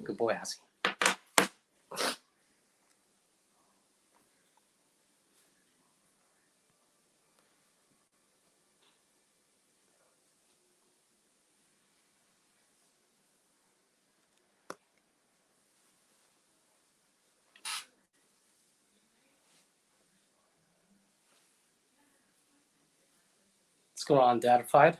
Good boy, Assy. What's going on, Datified?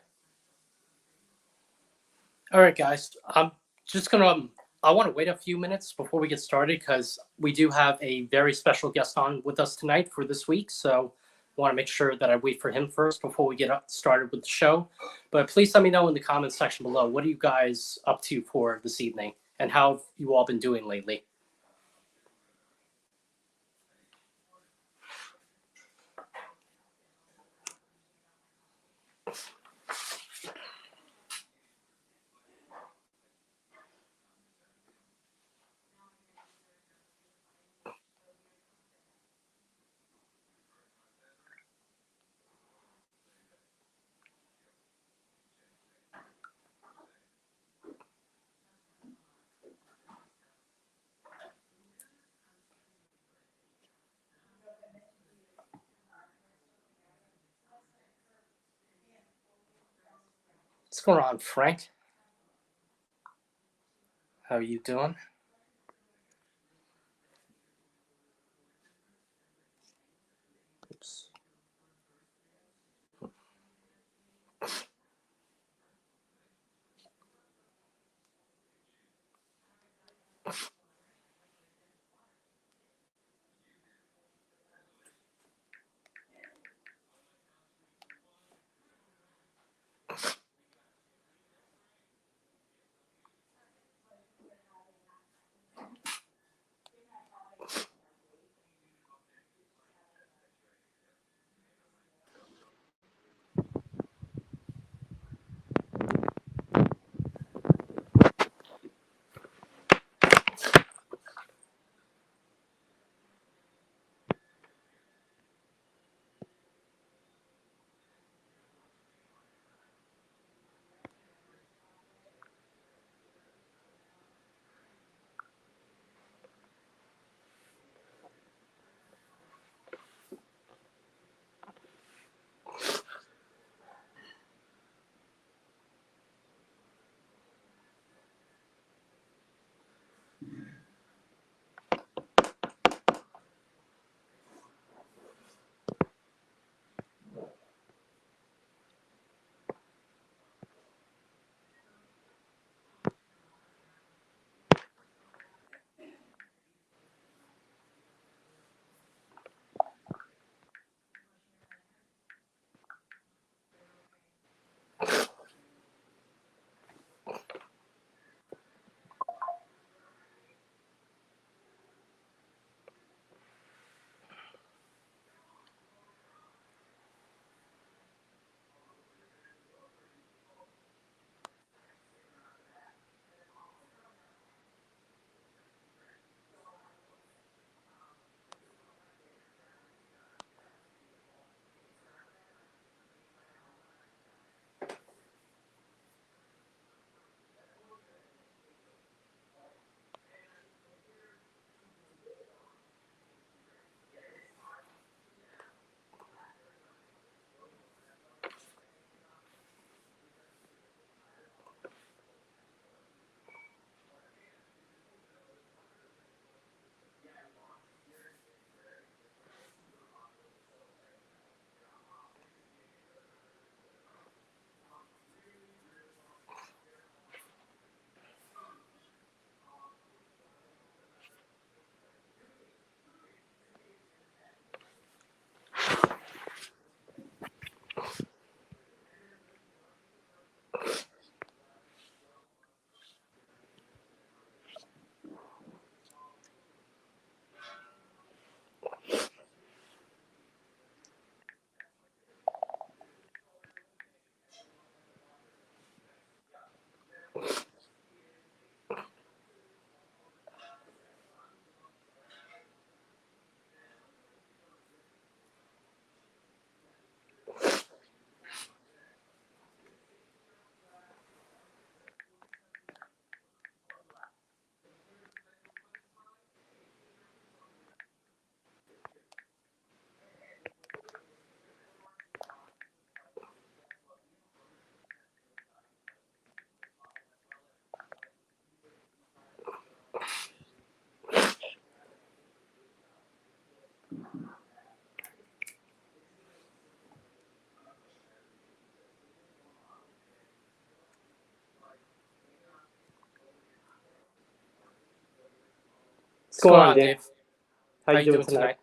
All right, guys. I'm just gonna. I want to wait a few minutes before we get started because we do have a very special guest on with us tonight for this week. So I want to make sure that I wait for him first before we get started with the show. But please let me know in the comments section below, what are you guys up to for this evening, and how have you all been doing lately? What's going on, Frank? How are you doing? Oops. going on, Dave? How you doing tonight?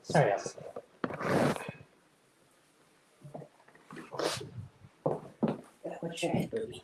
Sorry, yes. What's your head, baby?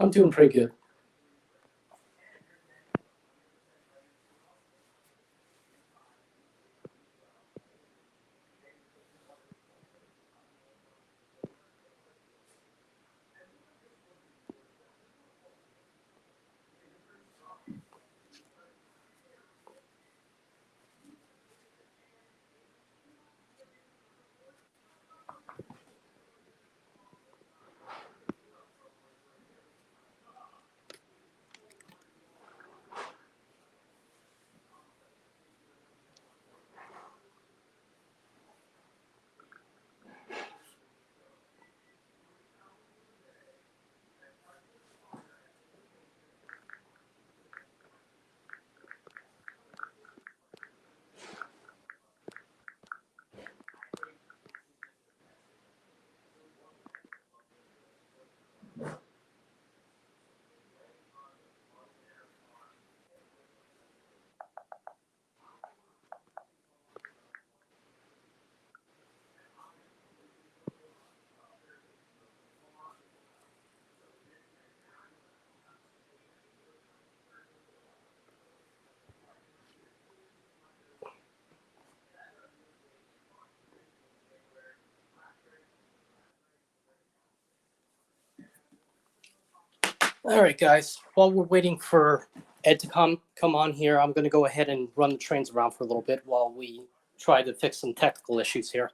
I'm doing pretty good. All right, guys. While we're waiting for Ed to come on here, I'm going to go ahead and run the trains around for a little bit while we try to fix some technical issues here.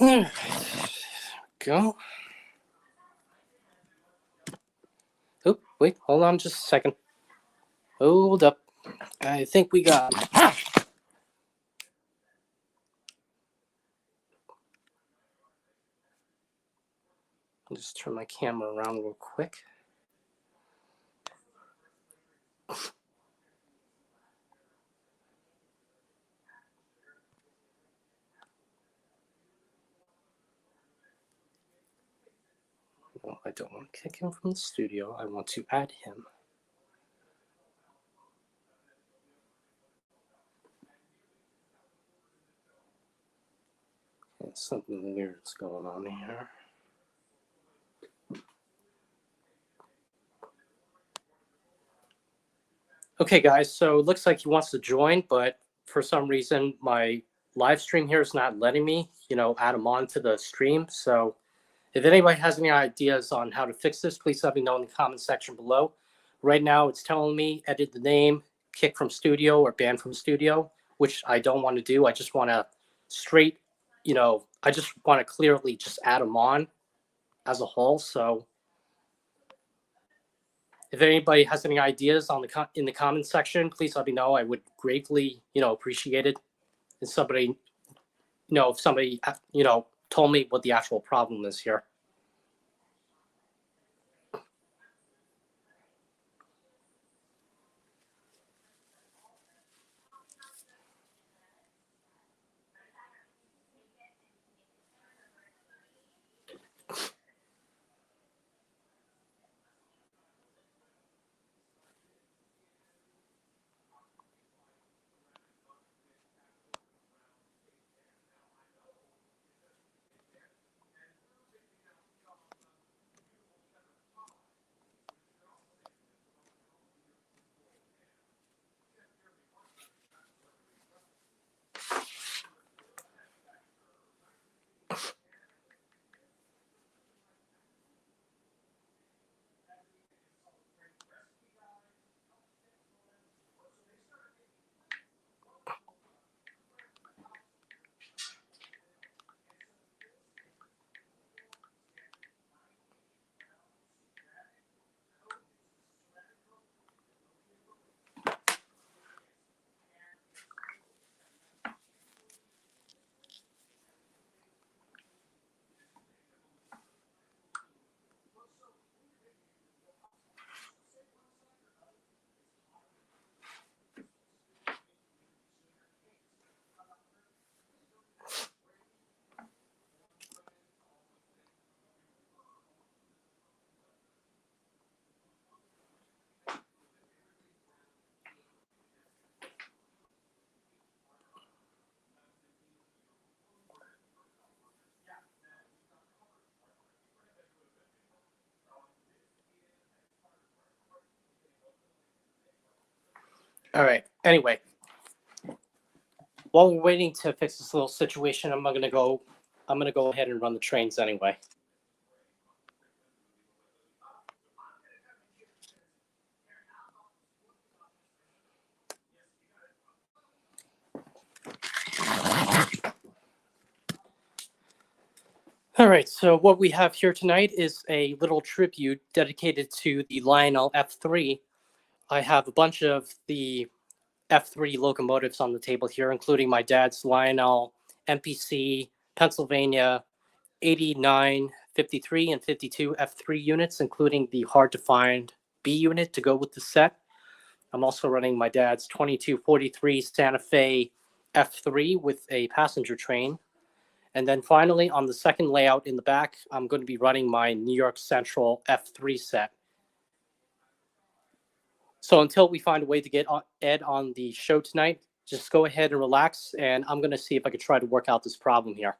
All right. Go. Oop, wait, hold on just a second. Hold up. I think we got it. I'll just turn my camera around real quick. No, I don't want to kick him from the studio. I want to add him. Okay, something weird's going on here. Okay, guys, so it looks like he wants to join, but for some reason my live stream here is not letting me, add him on to the stream. So if anybody has any ideas on how to fix this, please let me know in the comment section below. Right now, it's telling me edit the name, kick from studio, or ban from studio, which I don't want to do. I just want to I just want to clearly just add them on as a whole. So if anybody has any ideas in the comment section, please let me know. I would greatly, appreciate it. And somebody, if somebody, told me what the actual problem is here. All right. Anyway, while we're waiting to fix this little situation, I'm gonna go ahead and run the trains anyway. All right, so what we have here tonight is a little tribute dedicated to the Lionel F3. I have a bunch of the F3 locomotives on the table here, including my dad's Lionel MPC Pennsylvania 89, 53, and 52 F3 units, including the hard to find B unit to go with the set. I'm also running my dad's 2243 Santa Fe F3 with a passenger train. And then finally, on the second layout in the back, I'm going to be running my New York Central F3 set. So until we find a way to get Ed on the show tonight, just go ahead and relax, and I'm going to see if I can try to work out this problem here.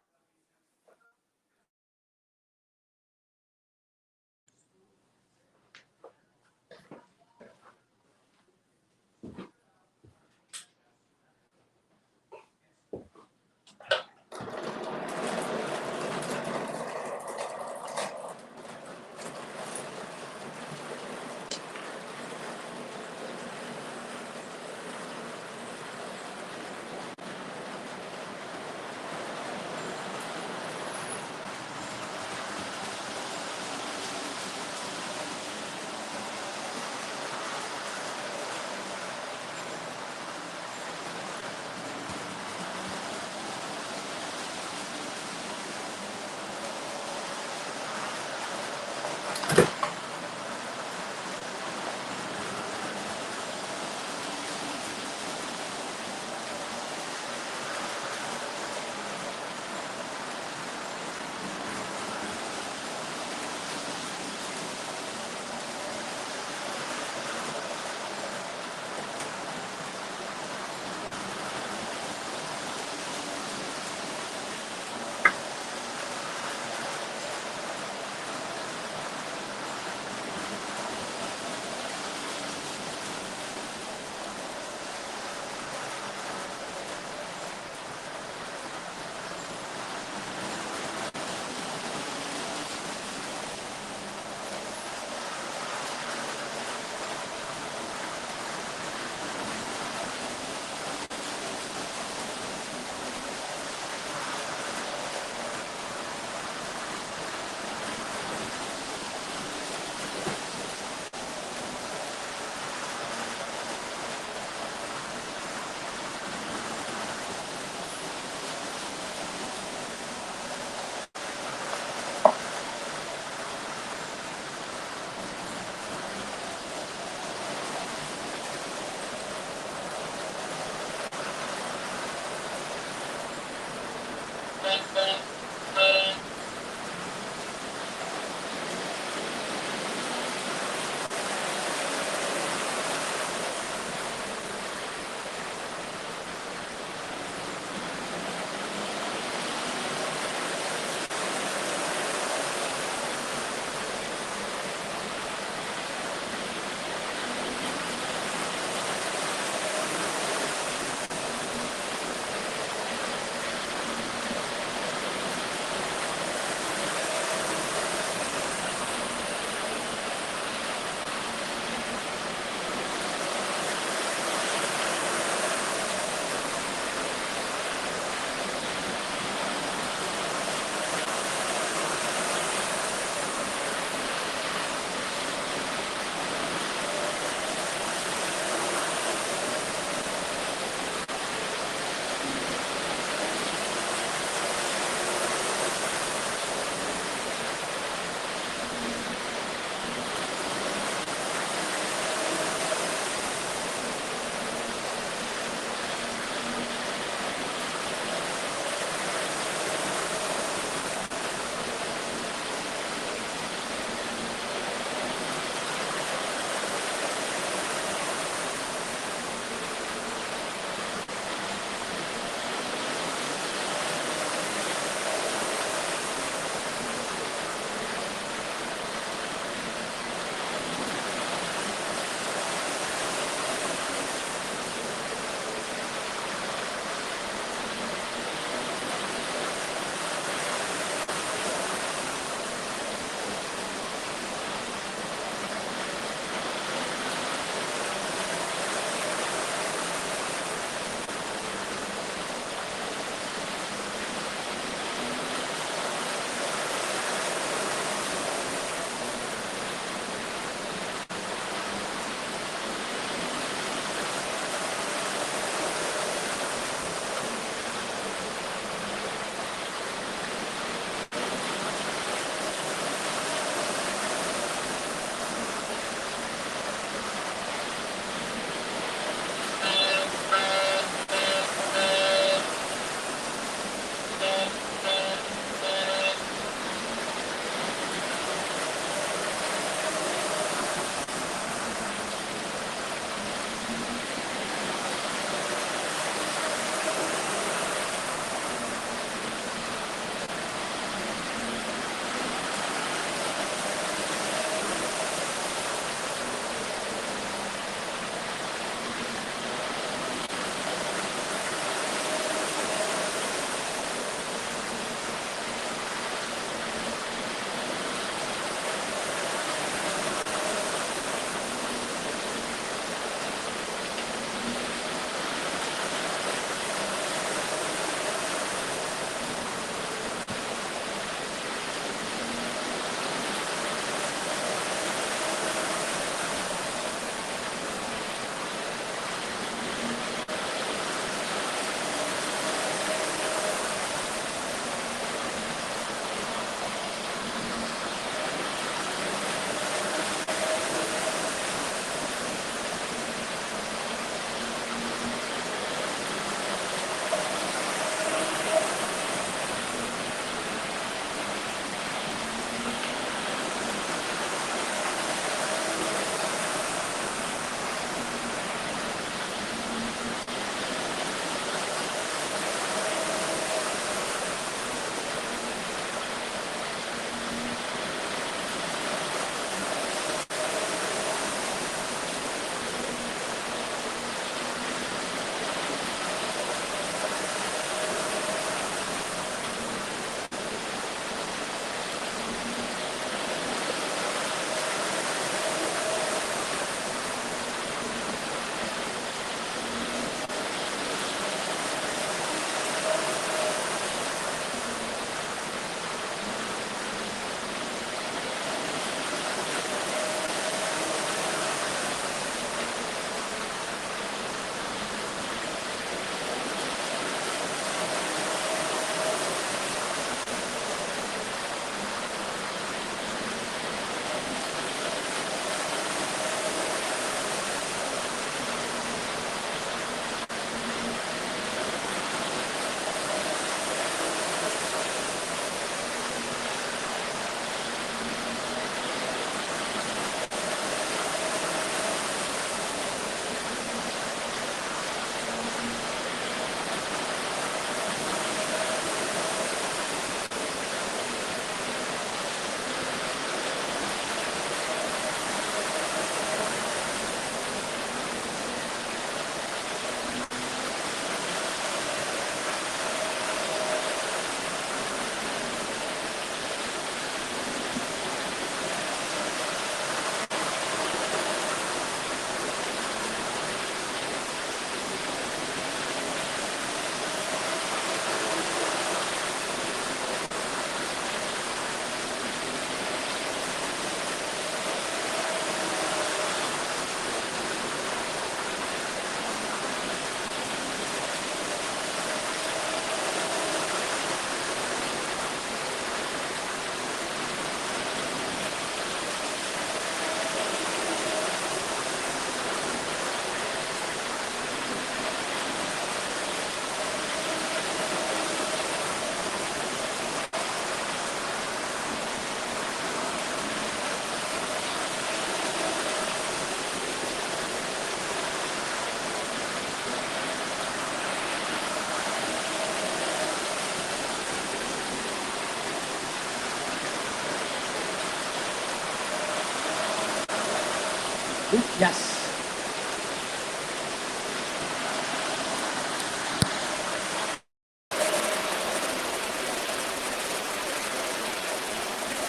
Yes.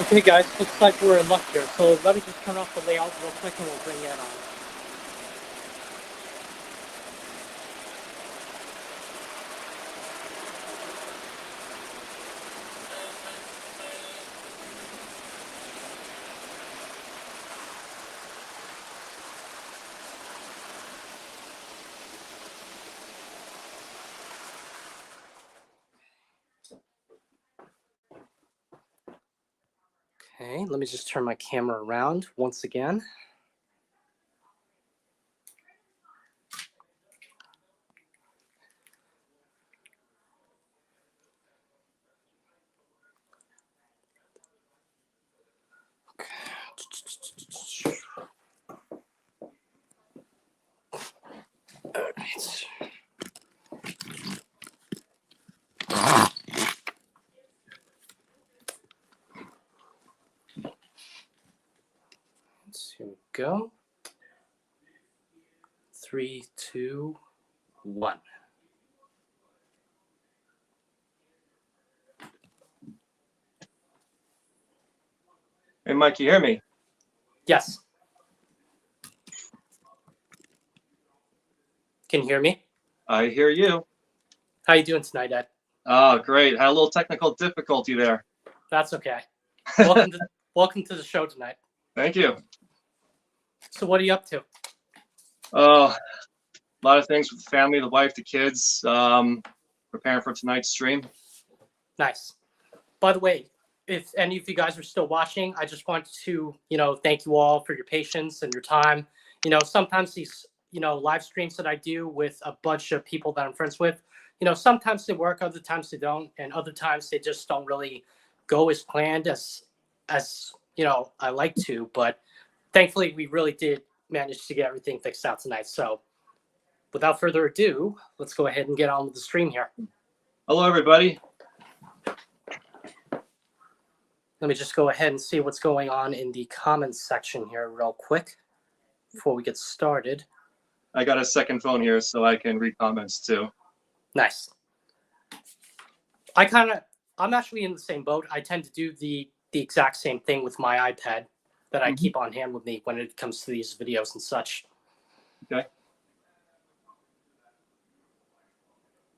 Okay, guys, looks like we're in luck here. So let me just turn off the layout real quick and we'll bring that on. Okay, let me just turn my camera around once again. Here we go. 3, 2, 1. Hey, Mike, you hear me? Yes. Can you hear me? I hear you. How you doing tonight, Ed? Oh, great. Had a little technical difficulty there. That's okay. Welcome to the show tonight. Thank you. So what are you up to? A lot of things with the family, the wife, the kids, preparing for tonight's stream. Nice. By the way, if any of you guys are still watching, I just want to, thank you all for your patience and your time. Sometimes these, live streams that I do with a bunch of people that I'm friends with, sometimes they work, other times they don't, and other times they just don't really go as planned as I like to. But thankfully, we really did manage to get everything fixed out tonight. So without further ado, let's go ahead and get on with the stream here. Hello, everybody. Let me just go ahead and see what's going on in the comments section here real quick before we get started. I got a second phone here so I can read comments too. Nice. I'm actually in the same boat. I tend to do the exact same thing with my iPad that I keep on hand with me when it comes to these videos and such. Okay.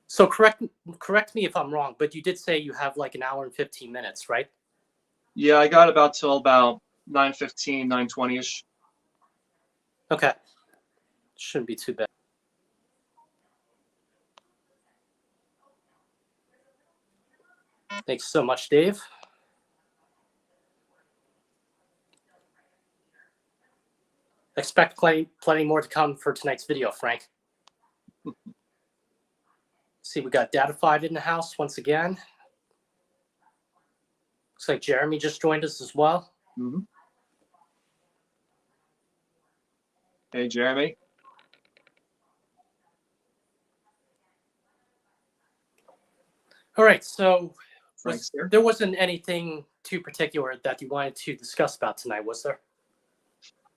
So correct me if I'm wrong, but you did say you have like an hour and 15 minutes, right? Yeah, I got about till about 9:15, 9:20ish. Okay. Shouldn't be too bad. Thanks so much, Dave. Expect plenty more to come for tonight's video, Frank. See, we got Datified in the house once again. Looks like Jeremy just joined us as well. Mm-hmm. Hey, Jeremy. All right, so Frank's here. there wasn't anything too particular that you wanted to discuss about tonight, was there?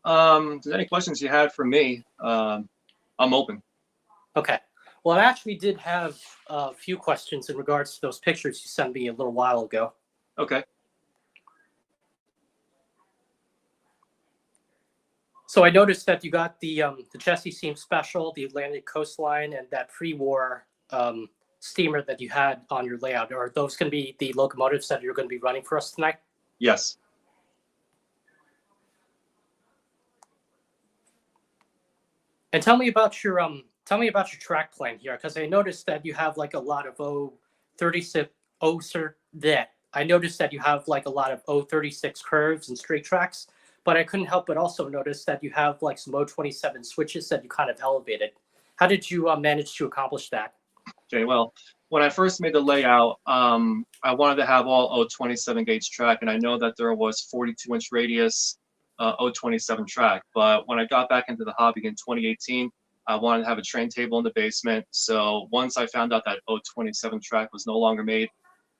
If there's any questions you had for me, I'm open. Okay. Well, I actually did have a few questions in regards to those pictures you sent me a little while ago. Okay. So I noticed that you got the Jesse Seam Special, the Atlantic Coastline, and that pre-war steamer that you had on your layout. Are those going to be the locomotives that you're going to be running for us tonight? Yes. And tell me about your track plan here, because I noticed that you have like a lot of O36 I noticed that you have like a lot of O36 curves and straight tracks, but I couldn't help but also notice that you have like some O27 switches that you kind of elevated. How did you manage to accomplish that? Okay, well, when I first made the layout, I wanted to have all O27 gauge track, and I know that there was 42-inch radius O27 track. But when I got back into the hobby in 2018, I wanted to have a train table in the basement. So once I found out that O27 track was no longer made,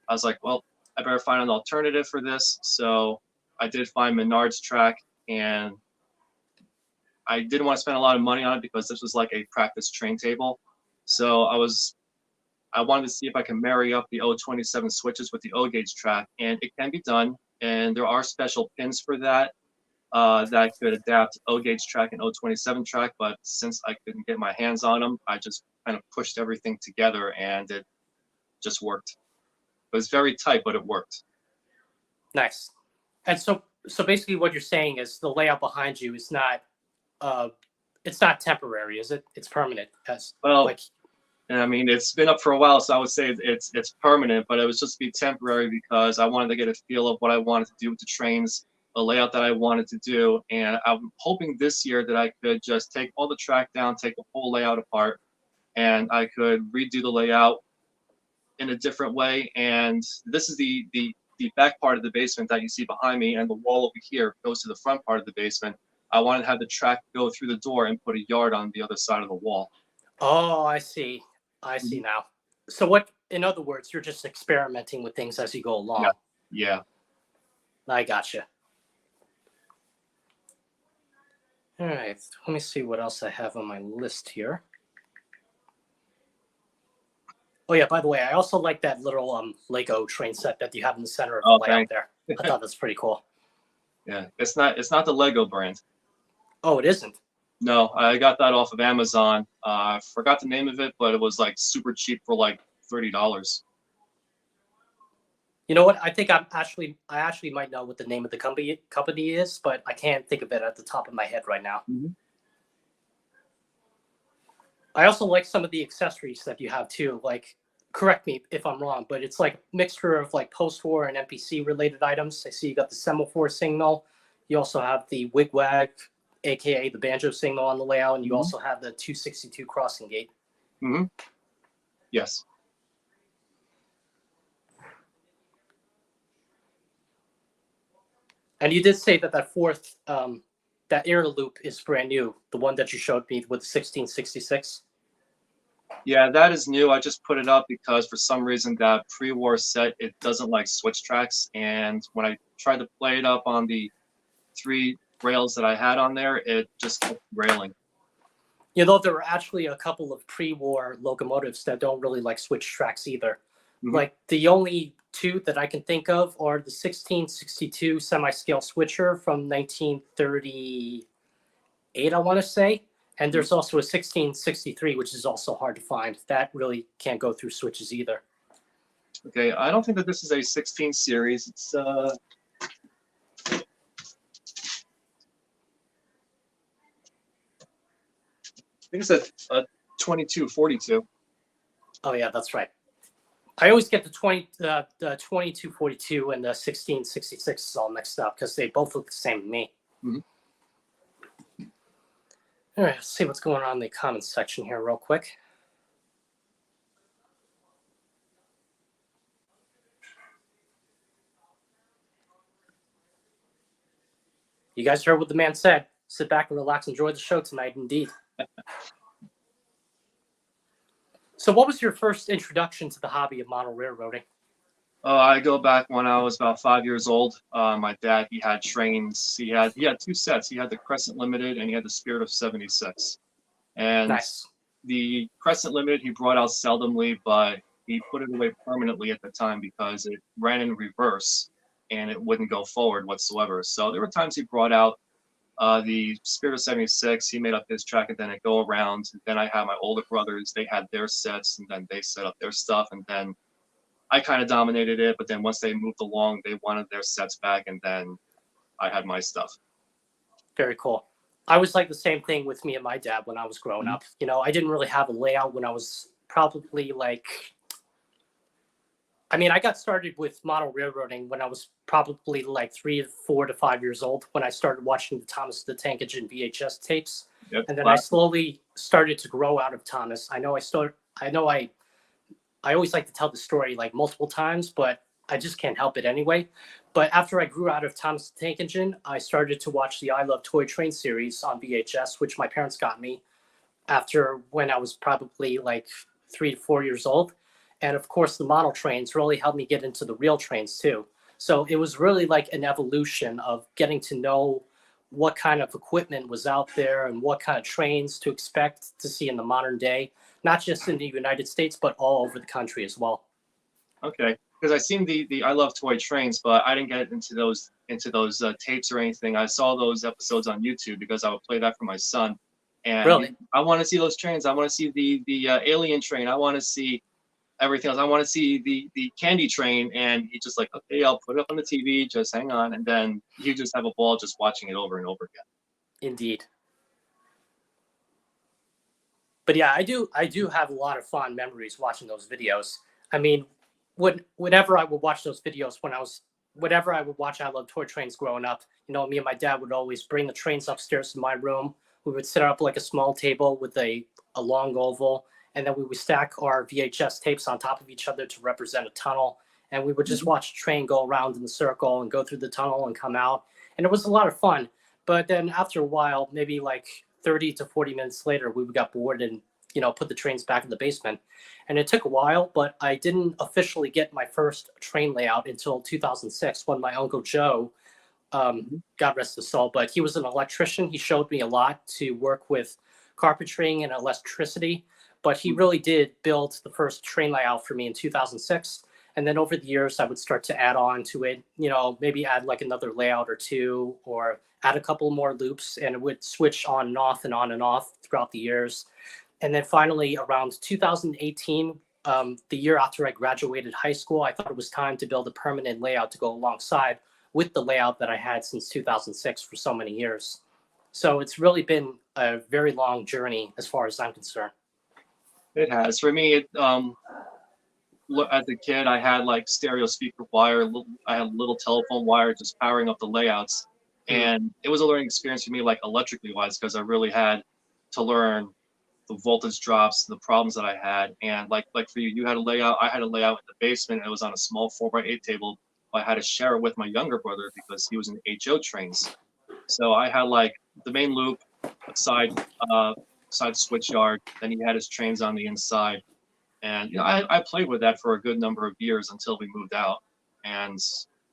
I was like, well, I better find an alternative for this. So I did find Menard's track, and I didn't want to spend a lot of money on it because this was like a practice train table. So I wanted to see if I can marry up the 027 switches with the O gauge track, and it can be done. And there are special pins for that that could adapt O gauge track and 027 track. But since I couldn't get my hands on them, I just kind of pushed everything together, and it just worked. It was very tight, but it worked. Nice. And so basically what you're saying is the layout behind you is not it's not temporary, is it? It's permanent. Well, like, and I mean, it's been up for a while, so I would say it's permanent, but it was just be temporary because I wanted to get a feel of what I wanted to do with the trains, the layout that I wanted to do, and I'm hoping this year that I could just take all the track down, take the whole layout apart, and I could redo the layout in a different way. And this is the back part of the basement that you see behind me, and the wall over here goes to the front part of the basement. I wanted to have the track go through the door and put a yard on the other side of the wall. oh, I see now. So what, in other words, you're just experimenting with things as you go along. Yeah. I gotcha. All right, let me see what else I have on my list here. Oh yeah, by the way, I also like that little Lego train set that you have in the center of the layout there. I thought that's pretty cool. Yeah, it's not the Lego brand. Oh, it isn't? No, I got that off of Amazon. I forgot the name of it, but it was like super cheap for like $30. You know what? I think I actually might know what the name of the company is, but I can't think of it at the top of my head right now. Mm-hmm. I also like some of the accessories that you have too. Like, correct me if I'm wrong, but it's like a mixture of like post-war and NPC related items. I see you got the semaphore signal. You also have the wigwag, aka the banjo signal on the layout, and you also have the 262 crossing gate. Mm-hmm. Yes. And you did say that fourth, that air loop is brand new, the one that you showed me with 1666. Yeah, that is new. I just put it up because for some reason that pre-war set, it doesn't like switch tracks. And when I tried to play it up on the 3 rails that I had on there, it just kept railing. You know, there are actually a couple of pre-war locomotives that don't really like switch tracks either. Mm-hmm. Like the only 2 that I can think of are the 1662 semi-scale switcher from 1938, I want to say. And there's also a 1663, which is also hard to find. That really can't go through switches either. Okay, I don't think that this is a 16 series. It's I think it's a 2242. Oh yeah, that's right. I always get the 2242 and the 1666 all mixed up because they both look the same to me. Mm-hmm. All right, let's see what's going on in the comments section here real quick. You guys heard what the man said. Sit back and relax. Enjoy the show tonight, indeed. So what was your first introduction to the hobby of model railroading? I go back when I was about 5 years old. My dad, he had trains. He had 2 sets. He had the Crescent Limited and he had the Spirit of 76. And Nice. The Crescent Limited he brought out seldomly, but he put it away permanently at the time because it ran in reverse and it wouldn't go forward whatsoever. So there were times he brought out the Spirit of 76. He made up his track and then it go around. Then I had my older brothers. They had their sets and then they set up their stuff. And then I kind of dominated it. But then once they moved along, they wanted their sets back. And then I had my stuff. Very cool. I was like the same thing with me and my dad when I was growing up. You know, I didn't really have a layout when I was probably like, I mean, I got started with model railroading when I was probably like 3 to 4 to 5 years old when I started watching the Thomas the Tank Engine VHS tapes. Yep. And then I slowly started to grow out of Thomas. I always like to tell the story like multiple times, but I just can't help it anyway. But after I grew out of Thomas the Tank Engine, I started to watch the I Love Toy Train series on VHS, which my parents got me after when I was probably like 3 to 4 years old. And of course, the model trains really helped me get into the real trains too. So it was really like an evolution of getting to know what kind of equipment was out there and what kind of trains to expect to see in the modern day, not just in the United States, but all over the country as well. Okay, because I seen the I love toy trains, but I didn't get into those tapes or anything. I saw those episodes on YouTube because I would play that for my son, and Really? I want to see those trains. I want to see the alien train. I want to see everything else. I want to see the candy train, and he just like, okay, I'll put it up on the TV. Just hang on, and then you just have a ball just watching it over and over again. Indeed. But yeah, I do have a lot of fond memories watching those videos. I mean, whenever I would watch those videos whenever I would watch I Love Toy Trains growing up, me and my dad would always bring the trains upstairs to my room. We would set up like a small table with a long oval, and then we would stack our VHS tapes on top of each other to represent a tunnel. And we would just watch a train go around in the circle and go through the tunnel and come out. And it was a lot of fun. But then after a while, maybe like 30 to 40 minutes later, we got bored and, put the trains back in the basement. And it took a while, but I didn't officially get my first train layout until 2006 when my Uncle Joe, God rest his soul, but he was an electrician. He showed me a lot to work with carpentering and electricity, but he really did build the first train layout for me in 2006. And then over the years, I would start to add on to it, maybe add like another layout or two, or add a couple more loops, and it would switch on and off and on and off throughout the years. And then finally, around 2018, the year after I graduated high school, I thought it was time to build a permanent layout to go alongside with the layout that I had since 2006 for so many years. So it's really been a very long journey as far as I'm concerned. It has. For me, as a kid, I had like stereo speaker wire. I had a little telephone wire just powering up the layouts. And it was a learning experience for me, like electrically wise, because I really had to learn the voltage drops, the problems that I had. And like for you, you had a layout. I had a layout in the basement. It was on a small 4x8 table. I had to share it with my younger brother because he was in HO trains. So I had like the main loop, a side switch yard. Then he had his trains on the inside. And I played with that for a good number of years until we moved out, and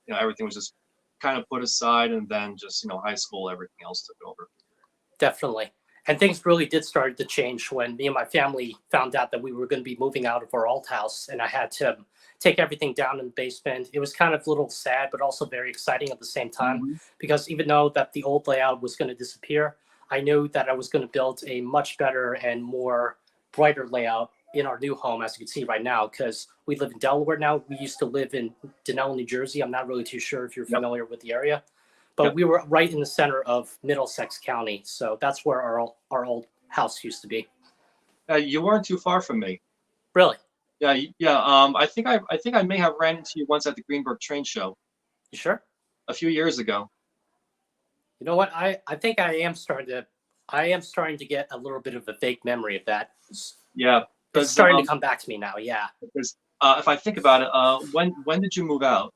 everything was just kind of put aside, and then just high school, everything else took over. Definitely. And things really did start to change when me and my family found out that we were going to be moving out of our old house, and I had to take everything down in the basement. It was kind of a little sad, but also very exciting at the same time, because even though that the old layout was going to disappear, I knew that I was going to build a much better and more brighter layout in our new home, as you can see right now, because we live in Delaware now. We used to live in Denell, New Jersey. I'm not really too sure if you're familiar with the area, but we were right in the center of Middlesex County. So that's where our old house used to be. You weren't too far from me. Really? Yeah. I think I may have ran into you once at the Greenberg train show. You sure? A few years ago. You know what? I think I am starting to get a little bit of a fake memory of that. Yeah. It's starting to come back to me now. Yeah. Because if I think about it, when did you move out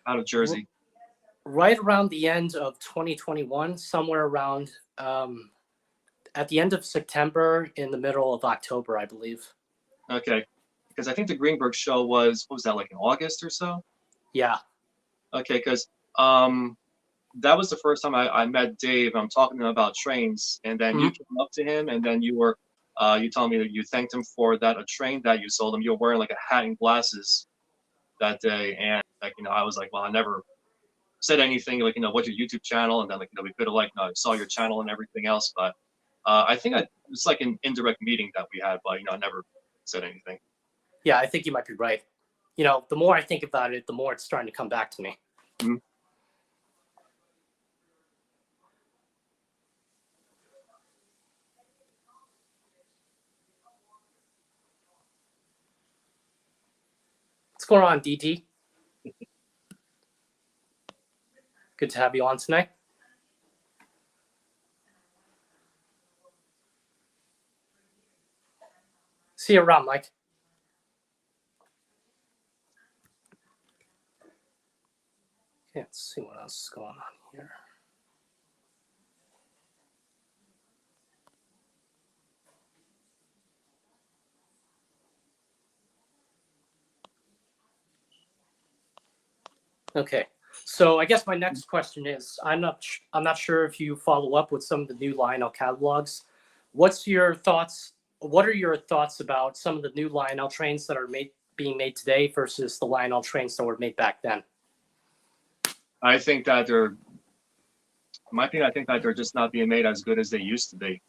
of Jersey? Right around the end of 2021, somewhere around at the end of September, in the middle of October, I believe. Okay, because I think the Greenberg show was, what was that, like in August or so? Yeah. Okay, because that was the first time I met Dave. I'm talking to him about trains, and then you came up to him, and then you told me that you thanked him for a train that you sold him. You were wearing like a hat and glasses that day, and I was like, well, I never said anything like, what's your YouTube channel? And then we could have I saw your channel and everything else, but I think it's like an indirect meeting that we had, but I never said anything. Yeah, I think you might be right. The more I think about it, the more it's starting to come back to me. What's going on, DT? Good to have you on tonight. See you around, Mike. Okay, let's see what else is going on here. Okay, So I guess my next question is, I'm not sure if you follow up with some of the new Lionel catalogs. What's your thoughts? What are your thoughts about some of the new Lionel trains that are being made today versus the Lionel trains that were made back then? I think that they're, in my opinion, I think that they're just not being made as good as they used to be.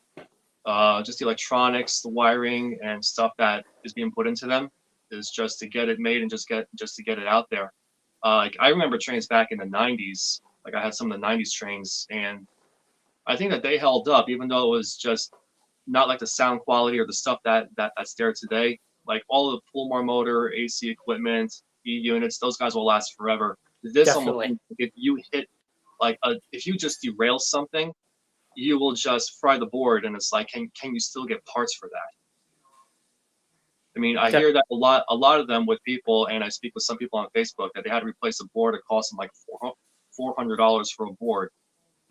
Just the electronics, the wiring, and stuff that is being put into them is just to get it made and just to get it out there. Like I remember trains back in the '90s. Like I had some of the '90s trains, and I think that they held up, even though it was just not like the sound quality or the stuff that's there today. Like all of the Pullmore motor, AC equipment, E units, those guys will last forever. This Definitely. almost, if you hit if you just derail something, you will just fry the board, and it's like, can you still get parts for that? I mean, I hear that a lot of them with people, and I speak with some people on Facebook that they had to replace a board. It cost them like $400 for a board.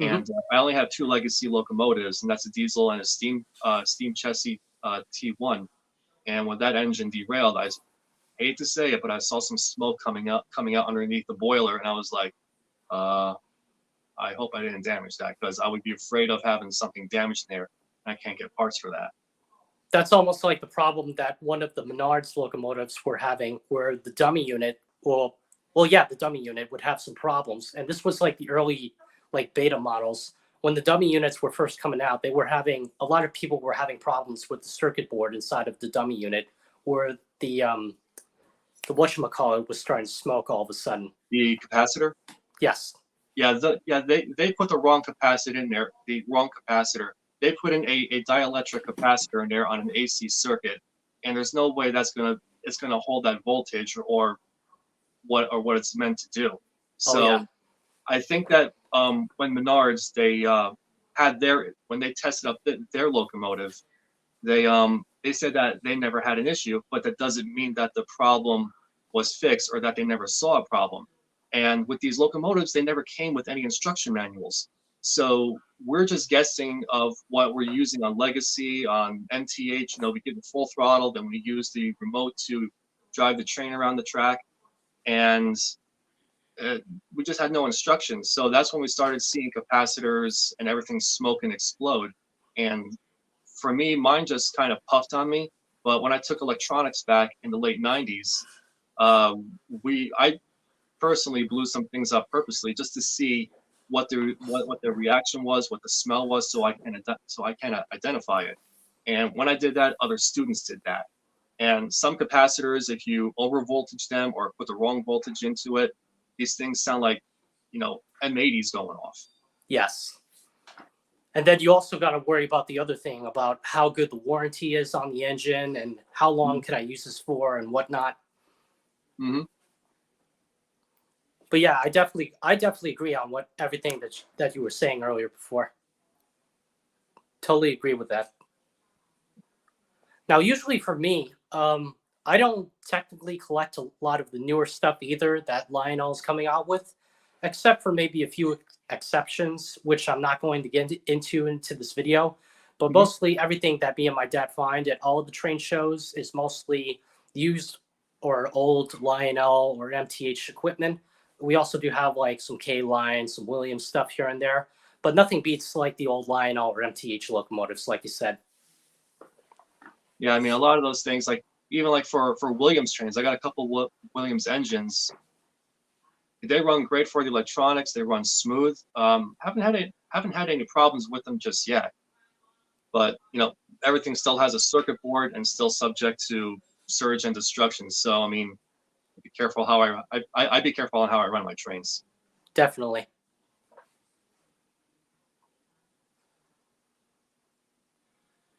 And I only have 2 legacy locomotives, and that's a diesel and a steam chassis T1. And when that engine derailed, I hate to say it, but I saw some smoke coming out underneath the boiler, and I was like, I hope I didn't damage that, because I would be afraid of having something damaged in there, and I can't get parts for that. That's almost like the problem that one of the Menards locomotives were having, where the dummy unit, the dummy unit would have some problems. And this was like the early beta models. When the dummy units were first coming out, a lot of people were having problems with the circuit board inside of the dummy unit, where the whatchamacallit was starting to smoke all of a sudden. The capacitor? Yes. Yeah, they put the wrong capacitor in there. The wrong capacitor. They put in a dielectric capacitor in there on an AC circuit, and there's no way it's gonna hold that voltage or what it's meant to do. So I think that when Menards when they tested up their locomotive, they said that they never had an issue, but that doesn't mean that the problem was fixed or that they never saw a problem. And with these locomotives, they never came with any instruction manuals. So we're just guessing of what we're using on legacy, on MTH. We give it full throttle, then we use the remote to drive the train around the track, and we just had no instructions. So that's when we started seeing capacitors and everything smoke and explode. And for me, mine just kind of puffed on me. But when I took electronics back in the late '90s, I personally blew some things up purposely just to see what the reaction was, what the smell was, so I can identify it. And when I did that, other students did that. And some capacitors, if you over voltage them or put the wrong voltage into it, these things sound like, M80s going off. Yes. And then you also got to worry about the other thing about how good the warranty is on the engine and how long can I use this for and whatnot. But yeah, I definitely agree on everything that you were saying earlier before. Totally agree with that. Now, usually for me, I don't technically collect a lot of the newer stuff either that Lionel's coming out with, except for maybe a few exceptions, which I'm not going to get into this video. But mostly everything that me and my dad find at all of the train shows is mostly used or old Lionel or MTH equipment. We also do have some K-Line, some Williams stuff here and there, but nothing beats like the old Lionel or MTH locomotives, like you said. Yeah, I mean, a lot of those things, even for Williams trains, I got a couple Williams engines. They run great for the electronics. They run smooth. Haven't had any problems with them just yet. But everything still has a circuit board and still subject to surge and destruction. So I mean, be careful how I be careful on how I run my trains. Definitely.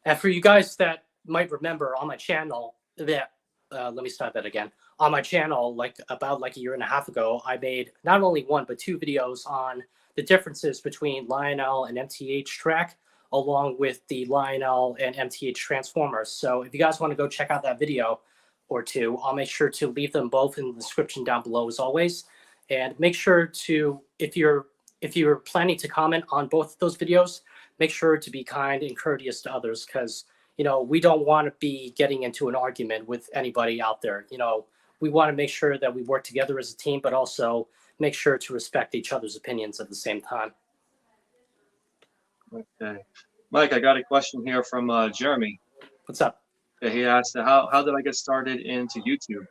And for you guys that might remember on my channel that let me start that again. On my channel, about a year and a half ago, I made not only 1 but 2 videos on the differences between Lionel and MTH track, along with the Lionel and MTH transformers. So if you guys want to go check out that video or 2, I'll make sure to leave them both in the description down below as always. And make sure to, if you're planning to comment on both of those videos, make sure to be kind and courteous to others, because we don't want to be getting into an argument with anybody out there. We want to make sure that we work together as a team, but also make sure to respect each other's opinions at the same time. Okay. Mike, I got a question here from Jeremy. What's up? Yeah, he asked, how did I get started into YouTube?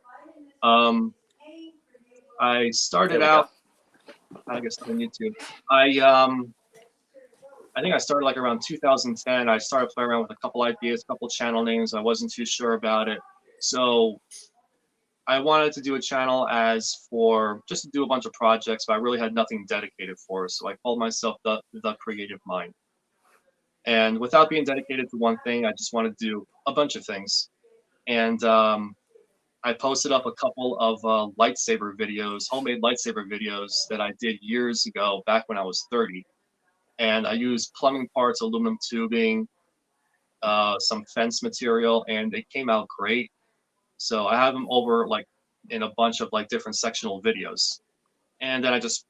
I started out, how did I get started on YouTube? I think I started like around 2010. I started playing around with a couple ideas, a couple channel names. I wasn't too sure about it. So I wanted to do a channel just to do a bunch of projects, but I really had nothing dedicated for it. So I called myself the Creative Mind. And without being dedicated to one thing, I just wanted to do a bunch of things. And I posted up a couple of lightsaber videos, homemade lightsaber videos that I did years ago, back when I was 30. And I used plumbing parts, aluminum tubing, some fence material, and they came out great. So I have them over like in a bunch of like different sectional videos. And then I just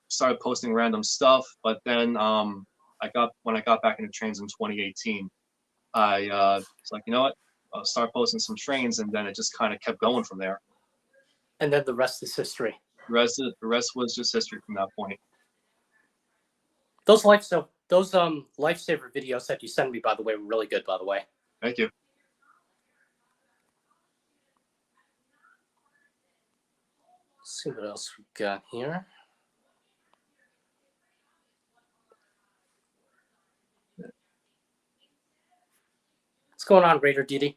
started posting random stuff. But then when I got back into trains in 2018, I was like, you know what? I'll start posting some trains, and then it just kind of kept going from there. And then the rest is history. The rest was just history from that point. Those lifesaver videos that you sent me, by the way, were really good, by the way. Thank you. Let's see what else we got here. What's going on, Raider Didi?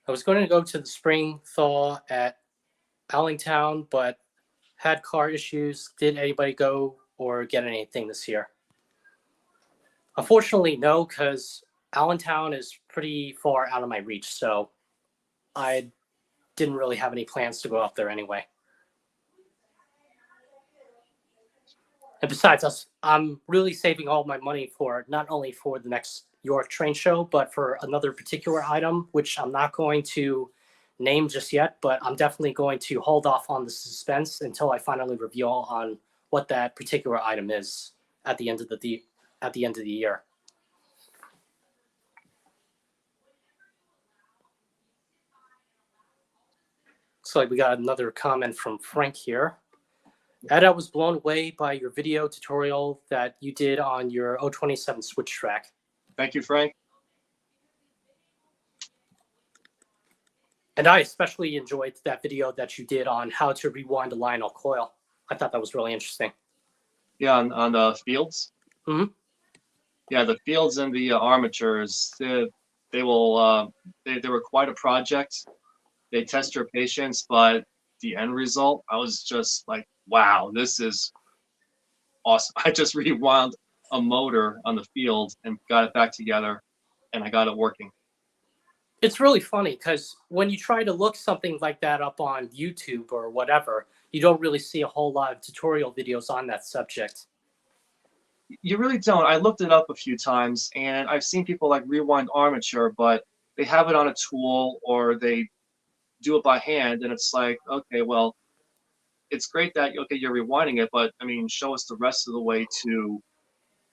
I was going to go to the spring thaw at Allentown, but had car issues. Did anybody go or get anything this year? Unfortunately, no, because Allentown is pretty far out of my reach, so I didn't really have any plans to go up there anyway. And besides, I'm really saving all my money for not only for the next York train show, but for another particular item, which I'm not going to name just yet, but I'm definitely going to hold off on the suspense until I finally reveal on what that particular item is at the end of the year. Looks like we got another comment from Frank here. Ed, I was blown away by your video tutorial that you did on your 027 switch track. Thank you, Frank. And I especially enjoyed that video that you did on how to rewind a Lionel coil. I thought that was really interesting. Yeah, on the fields. Mm-hmm. Yeah, the fields and the armatures, they were quite a project. They test your patience, but the end result, I was just like, wow, this is awesome. I just rewound a motor on the field and got it back together, and I got it working. It's really funny because when you try to look something like that up on YouTube or whatever, you don't really see a whole lot of tutorial videos on that subject. You really don't. I looked it up a few times, and I've seen people like rewind armature, but they have it on a tool or they do it by hand, and it's like, okay, well, it's great that you're rewinding it, but I mean, show us the rest of the way to,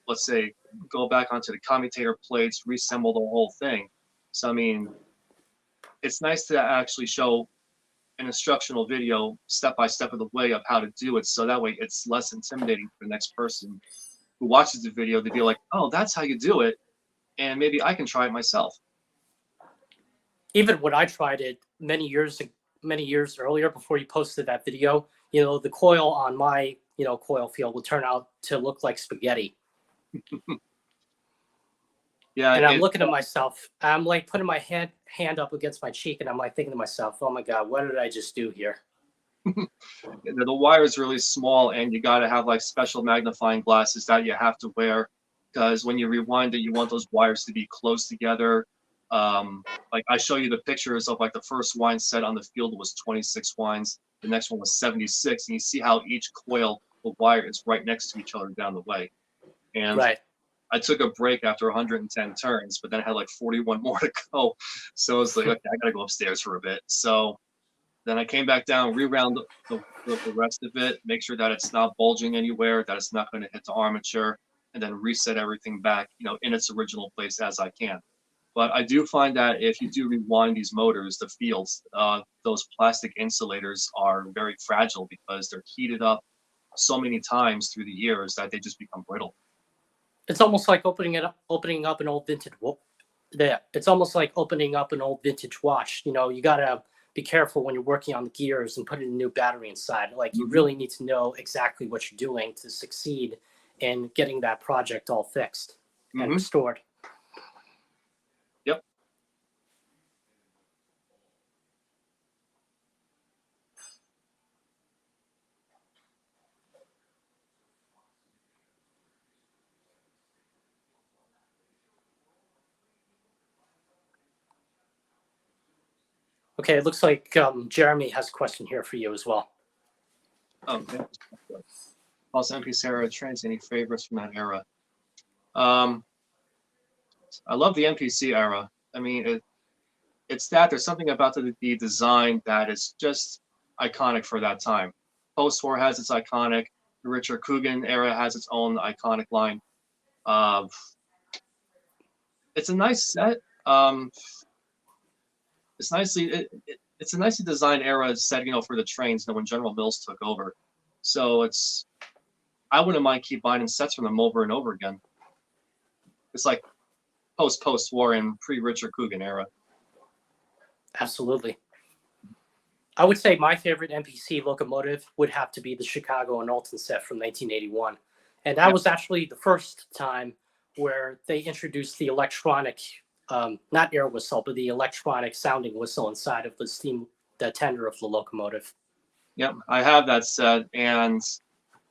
let's say, go back onto the commutator plates, reassemble the whole thing. So I mean, it's nice to actually show an instructional video step by step of the way of how to do it, so that way it's less intimidating for the next person who watches the video to be like, oh, that's how you do it, and maybe I can try it myself. Even when I tried it many years earlier, before you posted that video, the coil on my coil field would turn out to look like spaghetti. Yeah, and I'm looking at myself. I'm like putting my hand up against my cheek, and I'm like thinking to myself, "Oh my God, what did I just do here?" The wire is really small, and you got to have like special magnifying glasses that you have to wear, because when you rewind it, you want those wires to be close together. Like I show you the pictures of like the first wind set on the field was 26 winds, the next one was 76, and you see how each coil of wire is right next to each other down the way. And right. I took a break after 110 turns, but then I had like 41 more to go. So it's like, okay, I gotta go upstairs for a bit. So then I came back down, rewound the rest of it, make sure that it's not bulging anywhere, that it's not going to hit the armature. and then reset everything back, in its original place as I can. But I do find that if you do rewind these motors, the fields, those plastic insulators are very fragile because they're heated up so many times through the years that they just become brittle. It's almost like opening up an old vintage. It's almost like opening up an old vintage watch. You gotta be careful when you're working on the gears and putting a new battery inside. Like you really need to know exactly what you're doing to succeed in getting that project all fixed and restored. Yep. Okay, it looks like Jeremy has a question here for you as well. Okay. Also, MPC era trains. Any favorites from that era? I love the MPC era. I mean, it's that there's something about the design that is just iconic for that time. Post-war has its iconic. The Richard Coogan era has its own iconic line. It's a nice set. It's a nicely designed era set, for the trains, when General Mills took over. So I wouldn't mind keep buying sets from them over and over again. It's like post-war and pre-Richard Coogan era. Absolutely. I would say my favorite MPC locomotive would have to be the Chicago and Alton set from 1981. And that was actually the first time where they introduced the electronic, not air whistle, but the electronic sounding whistle inside of the tender of the locomotive. Yep, I have that set, and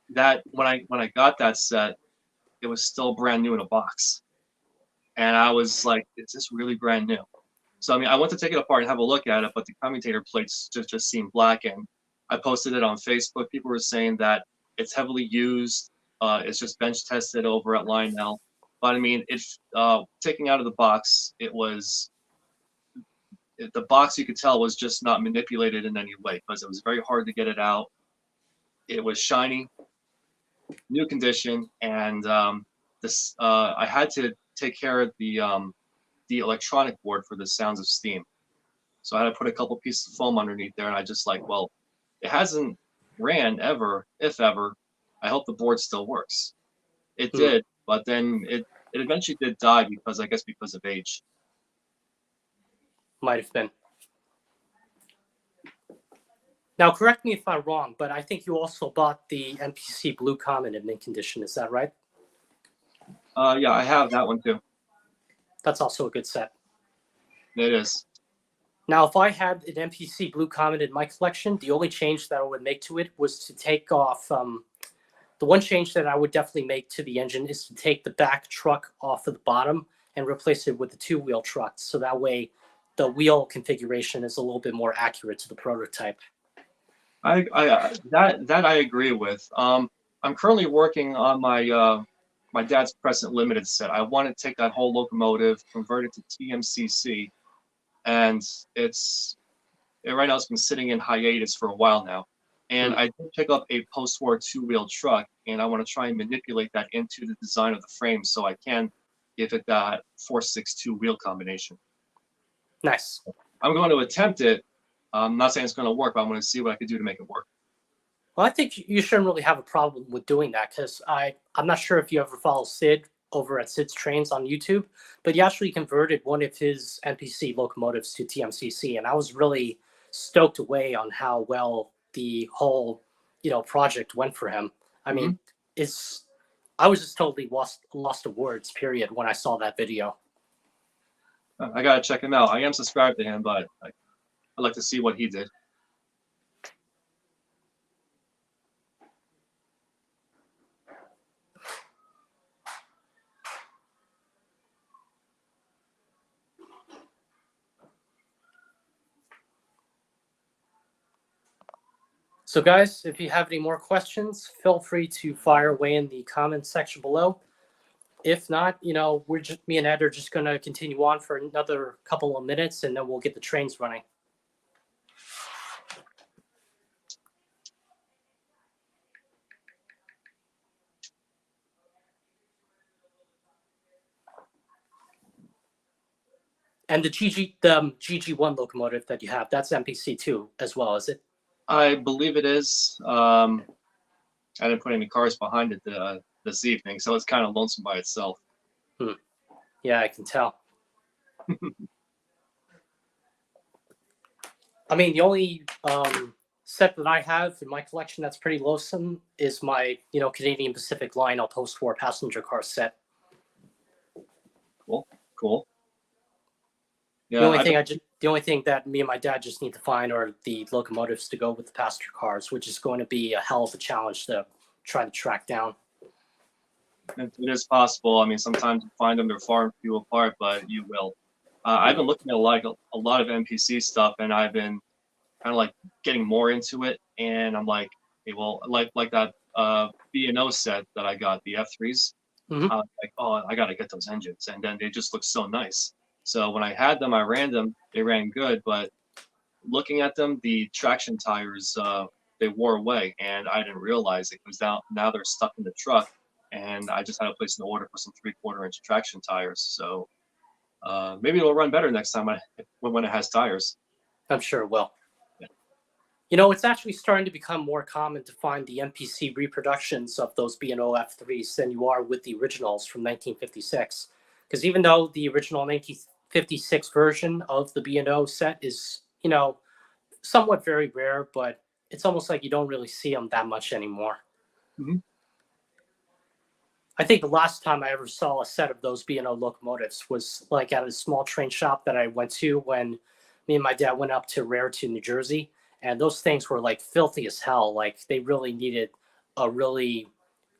that when I got that set, it was still brand new in a box. And I was like, is this really brand new? So, I mean, I went to take it apart and have a look at it, but the commutator plates just seemed black. And I posted it on Facebook. People were saying that it's heavily used. It's just bench tested over at Lionel. But I mean, taking out of the box, the box you could tell was just not manipulated in any way because it was very hard to get it out. It was shiny, new condition, and I had to take care of the electronic board for the Sounds of Steam. So I had to put a couple pieces of foam underneath there, and I just well, it hasn't ran ever, if ever. I hope the board still works. It did, but then it eventually did die because of age. Might have been. Now, correct me if I'm wrong, but I think you also bought the MPC Blue Comet in mint condition. Is that right? Yeah, I have that one too. That's also a good set. It is. Now, if I had an MPC Blue Comet in my collection, the only change that I would make to it was to take off. The one change that I would definitely make to the engine is to take the back truck off of the bottom and replace it with the two-wheel truck. So that way the wheel configuration is a little bit more accurate to the prototype. That I agree with. I'm currently working on my dad's Crescent Limited set. I want to take that whole locomotive, convert it to TMCC, and right now it's been sitting in hiatus for a while now. And I did pick up a post-war two-wheel truck, and I want to try and manipulate that into the design of the frame so I can give it that 4-6-2 wheel combination. Nice. I'm going to attempt it. I'm not saying it's going to work, but I'm going to see what I can do to make it work. Well, I think you shouldn't really have a problem with doing that because I'm not sure if you ever follow Sid over at Sid's Trains on YouTube, but he actually converted one of his NPC locomotives to TMCC, and I was really stoked away on how well the whole project went for him. I mean, I was just totally lost of words, period, when I saw that video. I gotta check him out. I am subscribed to him, but I'd like to see what he did. So guys, if you have any more questions, feel free to fire away in the comments section below. If not, me and Ed are just going to continue on for another couple of minutes, and then we'll get the trains running. And the GG1 locomotive that you have, that's MPC2 as well, is it? I believe it is. I didn't put any cars behind it this evening, so it's kind of lonesome by itself. Yeah, I can tell. I mean, the only set that I have in my collection that's pretty lonesome is my, Canadian Pacific Lionel post-war passenger car set. Cool. Yeah, The only thing that me and my dad just need to find are the locomotives to go with the passenger cars, which is going to be a hell of a challenge to try to track down. it is possible. I mean, sometimes you find them, they're far and few apart, but you will. I've been looking at a lot of NPC stuff, and I've been kind of like getting more into it. And I'm like, hey, well, like that B&O set that I got, the F3s. Mhm. Like, oh, I got to get those engines, and then they just look so nice. So when I had them, I ran them. They ran good, but looking at them, the traction tires they wore away, and I didn't realize it because now they're stuck in the truck, and I just had to place an order for some 3/4-inch traction tires. So maybe it'll run better next time when it has tires. I'm sure it will. Yeah. It's actually starting to become more common to find the NPC reproductions of those B&O F3s than you are with the originals from 1956. Because even though the original 1956 version of the B&O set is, somewhat very rare, but it's almost like you don't really see them that much anymore. Mhm. I think the last time I ever saw a set of those B&O locomotives was like at a small train shop that I went to when me and my dad went up to Raritan, New Jersey. And those things were like filthy as hell. Like they really needed a really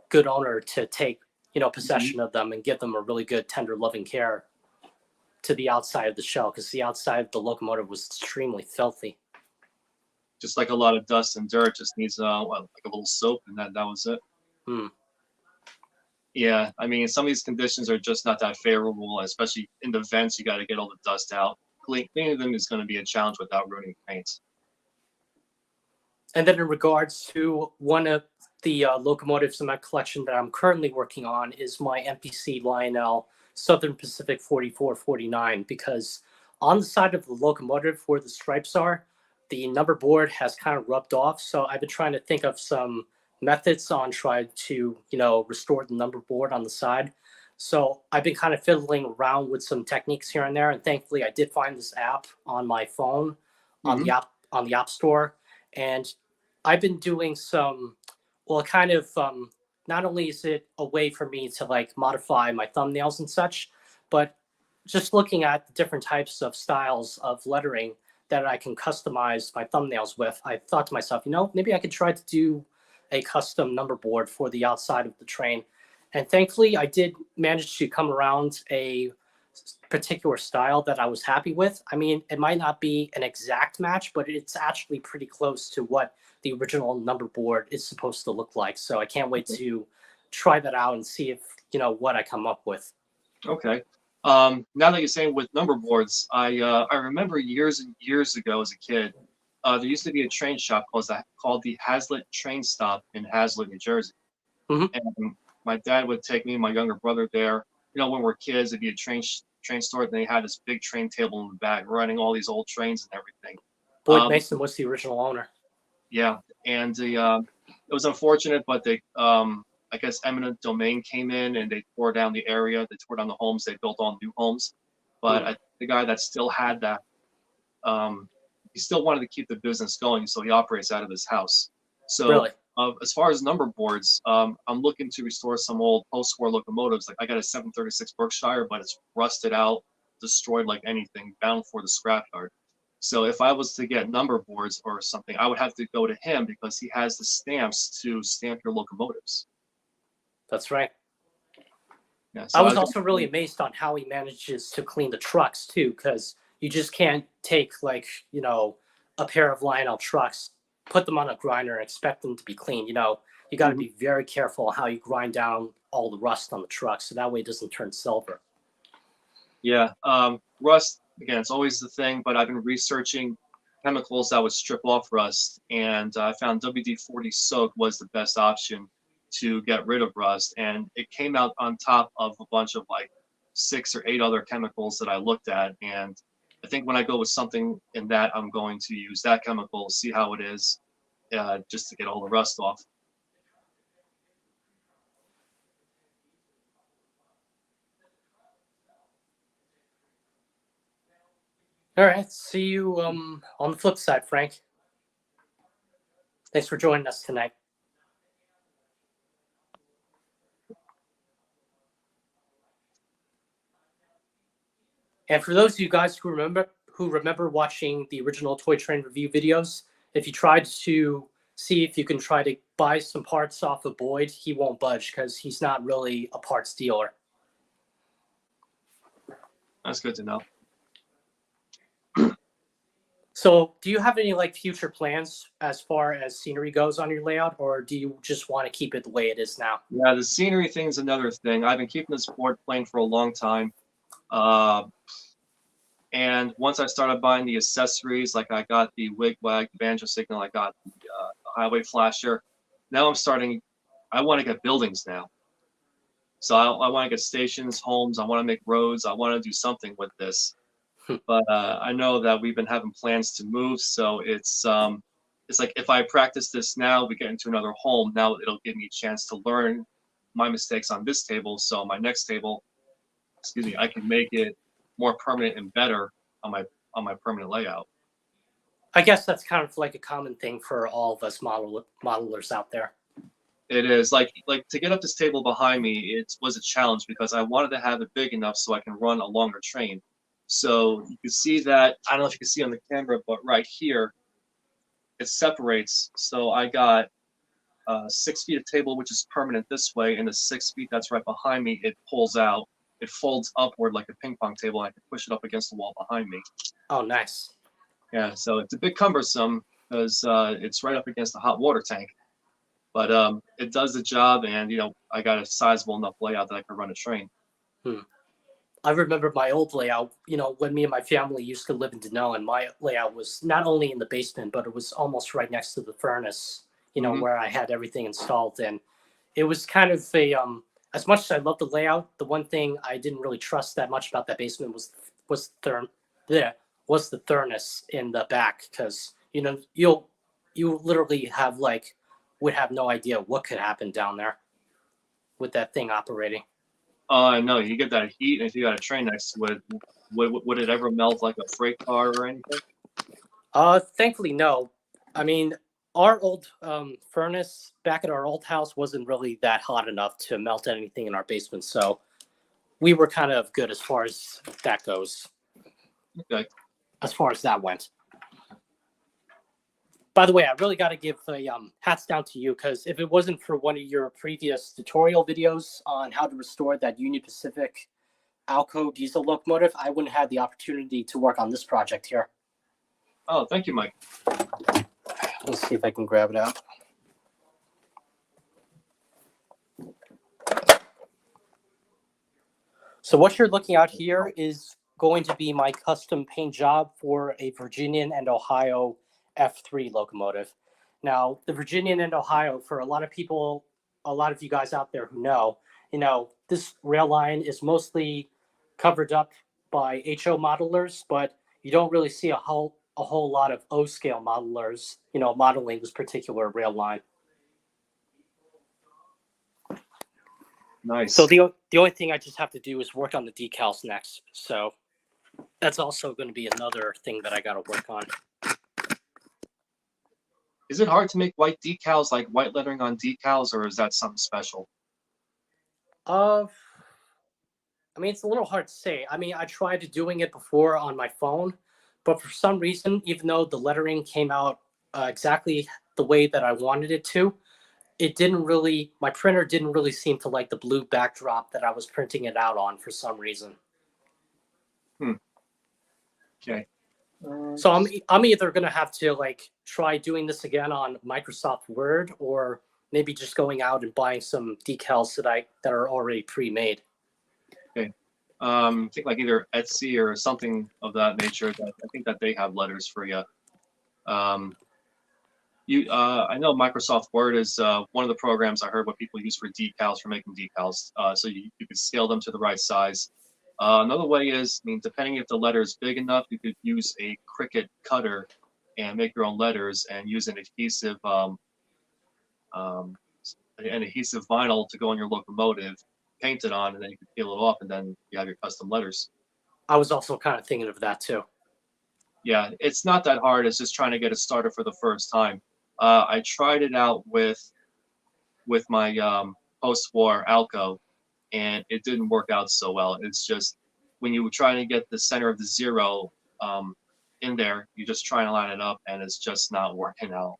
good owner to take, possession of them and give them a really good, tender, loving care to the outside of the shell, because the outside of the locomotive was extremely filthy. Just like a lot of dust and dirt, just needs like a little soap, and that was it. Yeah, I mean, some of these conditions are just not that favorable, especially in the vents. You got to get all the dust out. Cleaning them is going to be a challenge without ruining paint. And then in regards to one of the locomotives in my collection that I'm currently working on is my MPC Lionel Southern Pacific 4449, because on the side of the locomotive where the stripes are, the number board has kind of rubbed off. So I've been trying to think of some methods on trying to, restore the number board on the side. So I've been kind of fiddling around with some techniques here and there, and thankfully I did find this app on my phone on the app store, and I've been doing some, well, kind of, not only is it a way for me to like modify my thumbnails and such, but just looking at the different types of styles of lettering that I can customize my thumbnails with, I thought to myself, maybe I could try to do a custom number board for the outside of the train. And thankfully, I did manage to come around a particular style that I was happy with. I mean, it might not be an exact match, but it's actually pretty close to what the original number board is supposed to look like. So I can't wait to try that out and see if, what I come up with. Okay. Now that you're saying with number boards, I remember years and years ago as a kid, there used to be a train shop called the Hazlitt Train Stop in Hazlitt, New Jersey. Mhm. And my dad would take me and my younger brother there. When we're kids, it'd be a train store, and they had this big train table in the back running all these old trains and everything. Boyd Mason was the original owner. Yeah, and it was unfortunate, but they, I guess, eminent domain came in and they tore down the area. They tore down the homes. They built all new homes. But the guy that still had that, he still wanted to keep the business going, so he operates out of his house. So, Really? as far as number boards, I'm looking to restore some old post-war locomotives. Like I got a 736 Berkshire, but it's rusted out, destroyed like anything, bound for the scrapyard. So if I was to get number boards or something, I would have to go to him because he has the stamps to stamp your locomotives. That's right. Yeah, I was also really amazed on how he manages to clean the trucks too, because you just can't take like, a pair of Lionel trucks, put them on a grinder and expect them to be clean. You got to be very careful how you grind down all the rust on the truck, so that way it doesn't turn silver. Yeah, rust, again, it's always the thing, but I've been researching chemicals that would strip off rust, and I found WD-40 soak was the best option to get rid of rust, and it came out on top of a bunch of like 6 or 8 other chemicals that I looked at, and I think when I go with something in that, I'm going to use that chemical, see how it is, just to get all the rust off. All right. See you on the flip side, Frank. Thanks for joining us tonight. And for those of you guys who remember watching the original Toy Train review videos, if you tried to see if you can try to buy some parts off of Boyd, he won't budge because he's not really a parts dealer. That's good to know. So do you have any like future plans as far as scenery goes on your layout, or do you just want to keep it the way it is now? Yeah, the scenery thing is another thing. I've been keeping this board playing for a long time. And once I started buying the accessories, like I got the wig wag, the banjo signal, I got the highway flasher. Now I want to get buildings now. So I want to get stations, homes. I want to make roads. I want to do something with this. But I know that we've been having plans to move, so it's like if I practice this now, we get into another home. Now it'll give me a chance to learn my mistakes on this table. So my next table, excuse me, I can make it more permanent and better on my permanent layout. I guess that's kind of like a common thing for all of us modelers out there. It is like to get up this table behind me. It was a challenge because I wanted to have it big enough so I can run a longer train. So you can see that, I don't know if you can see on the camera, but right here, it separates. So I got 6 feet of table, which is permanent this way, and the 6 feet that's right behind me, it pulls out. It folds upward like a ping pong table. I can push it up against the wall behind me. Oh, nice. Yeah, so it's a bit cumbersome because it's right up against the hot water tank. But it does the job, and I got a sizable enough layout that I can run a train. I remember my old layout, when me and my family used to live in Denali, and my layout was not only in the basement, but it was almost right next to the furnace, where I had everything installed. And it was kind of as much as I loved the layout, the one thing I didn't really trust that much about that basement was the furnace in the back, because, you literally would have no idea what could happen down there with that thing operating. No, you get that heat, and if you got a train next to it, would it ever melt like a freight car or anything? Thankfully, no. I mean, our old furnace back at our old house wasn't really that hot enough to melt anything in our basement, so we were kind of good as far as that goes. Okay. As far as that went. By the way, I really got to give a hats down to you, because if it wasn't for one of your previous tutorial videos on how to restore that Union Pacific Alco diesel locomotive, I wouldn't have had the opportunity to work on this project here. Oh, thank you, Mike. Let's see if I can grab it out. So what you're looking at here is going to be my custom paint job for a Virginian and Ohio F3 locomotive. Now, the Virginian and Ohio, for a lot of people, a lot of you guys out there who know, this rail line is mostly covered up by HO modelers, but you don't really see a whole lot of O-scale modelers, modeling this particular rail line. Nice. So the only thing I just have to do is work on the decals next. So that's also going to be another thing that I got to work on. Is it hard to make white decals, like white lettering on decals, or is that something special? I mean, it's a little hard to say. I mean, I tried doing it before on my phone, but for some reason, even though the lettering came out exactly the way that I wanted it to, my printer didn't really seem to like the blue backdrop that I was printing it out on for some reason. Okay. So I'm either going to have to try doing this again on Microsoft Word, or maybe just going out and buying some decals that are already pre-made. Okay. I think like either Etsy or something of that nature. I think that they have letters for you. I know Microsoft Word is one of the programs I heard what people use for decals, for making decals. So you can scale them to the right size, Another way is, I mean, depending if the letter is big enough, you could use a Cricut cutter and make your own letters and use an adhesive vinyl to go on your locomotive, paint it on, and then you can peel it off, and then you have your custom letters. I was also kind of thinking of that too. Yeah, it's not that hard. It's just trying to get it started for the first time. I tried it out with my post-war Alco, and it didn't work out so well. It's just when you were trying to get the center of the zero in there, you're just trying to line it up, and it's just not working out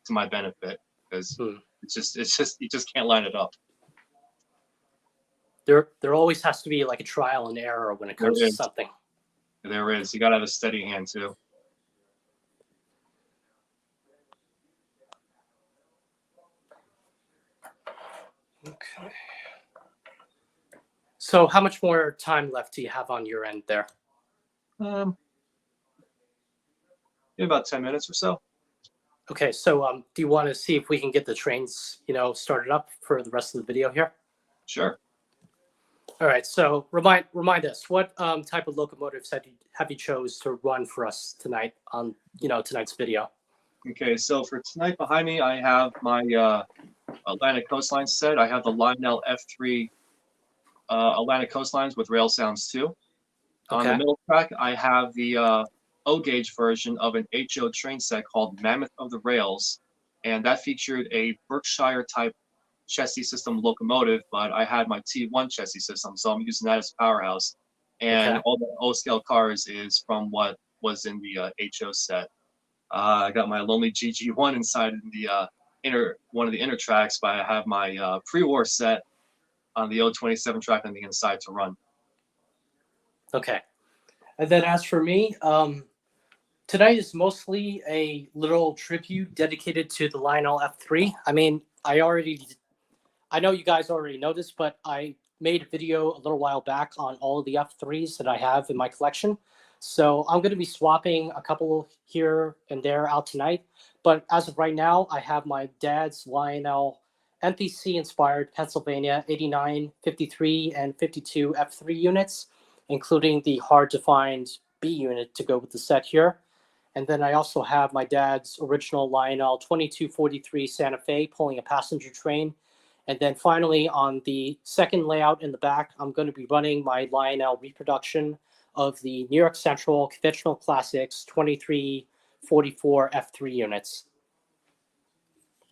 to my benefit because it's just you just can't line it up. There always has to be like a trial and error when it comes to something. There is. You gotta have a steady hand too. Okay. So how much more time left do you have on your end there? In about 10 minutes or so. Okay, so do you want to see if we can get the trains, started up for the rest of the video here? Sure. All right, so remind us, what type of locomotives have you chose to run for us tonight on tonight's video? Okay, so for tonight behind me, I have my Atlantic Coastline set. I have the Lionel F3 Atlantic Coastlines with rail sounds too. On Okay. the middle track, I have the O-gauge version of an HO train set called Mammoth of the Rails, and that featured a Berkshire type chassis system locomotive, but I had my T1 chassis system, so I'm using that as a powerhouse. And Okay. all the O-scale cars is from what was in the HO set. I got my Lonely GG1 inside in the one of the inner tracks, but I have my pre-war set on the 027 track on the inside to run. Okay. And then as for me, tonight is mostly a little tribute dedicated to the Lionel F3. I mean, I know you guys already know this, but I made a video a little while back on all of the F3s that I have in my collection. So I'm going to be swapping a couple here and there out tonight. But as of right now, I have my dad's Lionel NPC-inspired Pennsylvania 89, 53, and 52 F3 units, including the hard-to-find B unit to go with the set here. And then I also have my dad's original Lionel 2243 Santa Fe pulling a passenger train. And then finally, on the second layout in the back, I'm going to be running my Lionel reproduction of the New York Central Conventional Classics 2344 F3 units.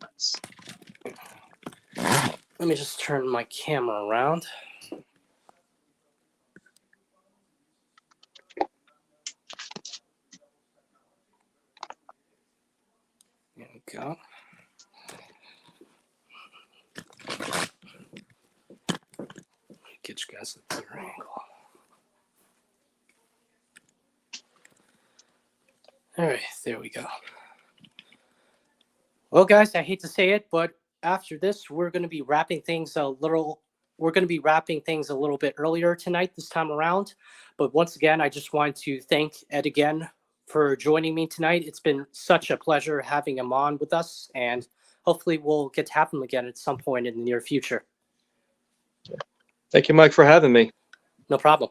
Nice. Let me just turn my camera around. There we go. Get you guys a better angle. All right, there we go. Well, guys, I hate to say it, but after this, we're going to be wrapping things a little bit earlier tonight this time around. But once again, I just want to thank Ed again for joining me tonight. It's been such a pleasure having him on with us, and hopefully we'll get to have him again at some point in the near future. Thank you, Mike, for having me. No problem.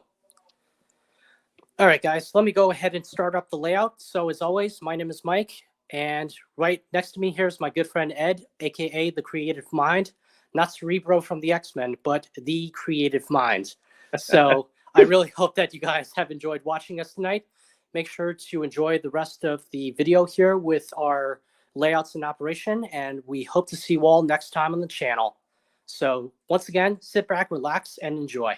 All right, guys, let me go ahead and start up the layout. So as always, my name is Mike, and right next to me here is my good friend Ed, aka The Creative Mind. Not Cerebro from the X-Men, but The Creative Mind. So I really hope that you guys have enjoyed watching us tonight. Make sure to enjoy the rest of the video here with our layouts in operation, and we hope to see you all next time on the channel. So once again, sit back, relax, and enjoy.